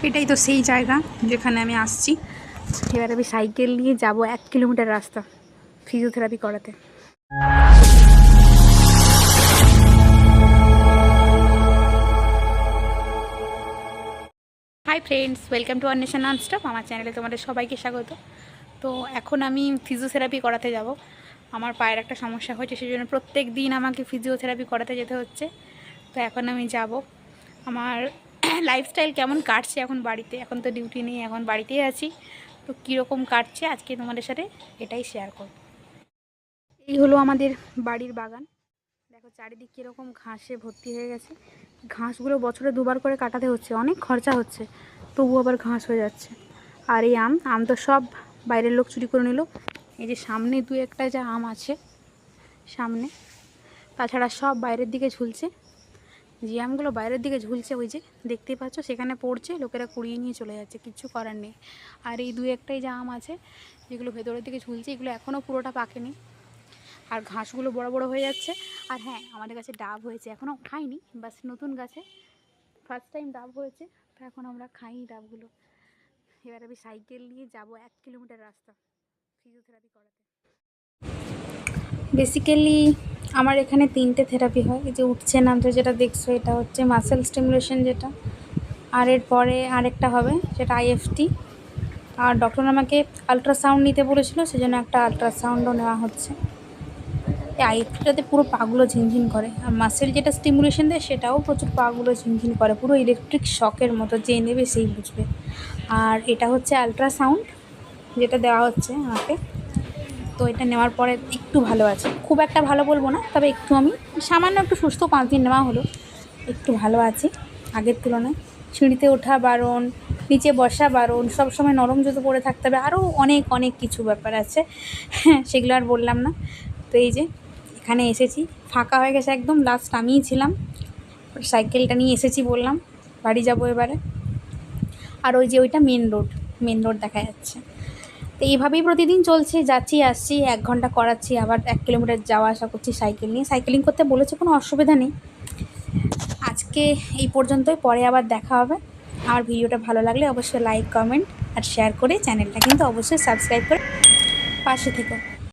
এটাই তো সেই জায়গা যেখানে আমি আসছি। এবার আমি সাইকেল নিয়ে যাব 1 কিলোমিটার রাস্তা ফিজিওথেরাপি করাতে। হাই ফ্রেন্ডস, ওয়েলকাম টু অন্বেষণ ননস্টপ। আমার চ্যানেলে তোমাদের সবাইকে স্বাগত। তো এখন আমি ফিজিওথেরাপি করাতে যাব। আমার পায়ের একটা সমস্যা হয়েছে, সেই জন্য প্রত্যেক দিন আমাকে ফিজিওথেরাপি করাতে যেতে হচ্ছে। তো এখন আমি যাব। আমার লাইফস্টাইল কেমন কাটছে এখন বাড়িতে, এখন তো ডিউটি নেই, এখন বাড়িতেই আছি। তো কীরকম কাটছে আজকে তোমাদের সাথে এটাই শেয়ার করব। এই হলো আমাদের বাড়ির বাগান। দেখো চারিদিক কীরকম ঘাসে ভর্তি হয়ে গেছে। ঘাসগুলো বছরে 2বার করে কাটাতে হচ্ছে, অনেক খরচা হচ্ছে, তবু আবার ঘাস হয়ে যাচ্ছে। আর এই আম তো সব বাইরের লোক চুরি করে নিল। এই যে সামনে 2-1টা যা আম আছে সামনে, তাছাড়া সব বাইরের দিকে ঝুলছে। যে আমগুলো বাইরের দিকে ঝুলছে ওই যে দেখতেই পাচ্ছ, সেখানে পড়ছে, লোকেরা কুড়িয়ে নিয়ে চলে যাচ্ছে, কিচ্ছু করার নেই। আর এই 2-1টাই যা আম আছে যেগুলো ভেতরের দিকে ঝুলছে, এগুলো এখনও পুরোটা পাকেনি। আর ঘাসগুলো বড় বড় হয়ে যাচ্ছে। আর হ্যাঁ, আমাদের কাছে ডাব হয়েছে, এখনও খাইনি, বাস নতুন গাছে ফার্স্ট টাইম ডাব হয়েছে। তো এখন আমরা খাইনি ডাবগুলো। এবার আমি সাইকেল নিয়ে যাব 1 কিলোমিটার রাস্তা ফিজিওথেরাপি করাতে। বেসিক্যালি আমার এখানে 3টে থেরাপি হয়। এই যে উঠছে নামছে যেটা দেখছো, এটা হচ্ছে মাসেল স্টিমুলেশন যেটা। আর এরপরে আরেকটা হবে সেটা IFT। আর ডক্টর আমাকে আলট্রাসাউন্ড নিতে বলেছিল, সেজন্য একটা আলট্রাসাউন্ডও নেওয়া হচ্ছে। এই IFTটাতে পুরো পাগুলো ঝিনঝিন করে। আর মাসেল যেটা স্টিমুলেশন দেয় সেটাও প্রচুর পাগুলো ঝিনঝিন করে, পুরো ইলেকট্রিক শকের মতো, যে নেবে সেই বুঝবে। আর এটা হচ্ছে আলট্রাসাউন্ড যেটা দেওয়া হচ্ছে আমাকে। তো এটা নেওয়ার পরে একটু ভালো আছে, খুব একটা ভালো বলবো না, তবে একটু আমি সামান্য একটু সুস্থ। 5 দিন নেওয়া হলো, একটু ভালো আছি আগের তুলনায়। সিঁড়িতে ওঠা বারণ, নিচে বসা বারণ, সবসময় নরম জুতো পরে থাকতে হবে, আরও অনেক অনেক কিছু ব্যাপার আছে, হ্যাঁ সেগুলো আর বললাম না। তো এই যে এখানে এসেছি, ফাঁকা হয়ে গেছে একদম, লাস্ট আমিই ছিলাম। সাইকেলটা নিয়ে এসেছি, বললাম বাড়ি যাব এবারে। আর ওই যে ওইটা মেন রোড দেখা যাচ্ছে। তো এইভাবেই প্রতিদিন চলছে, যাচ্ছি আসছি, 1 ঘন্টা করাচ্ছি, আবার 1 কিলোমিটার যাওয়া আসা করছি সাইকেল নিয়ে। সাইকেলিং করতে বলেছে, কোনো অসুবিধা নেই। আজকে এই পর্যন্তই, পরে আবার দেখা হবে। আর ভিডিওটা ভালো লাগলে অবশ্যই লাইক, কমেন্ট আর শেয়ার করে চ্যানেলটা কিন্তু অবশ্যই সাবস্ক্রাইব করে পাশে থেকো।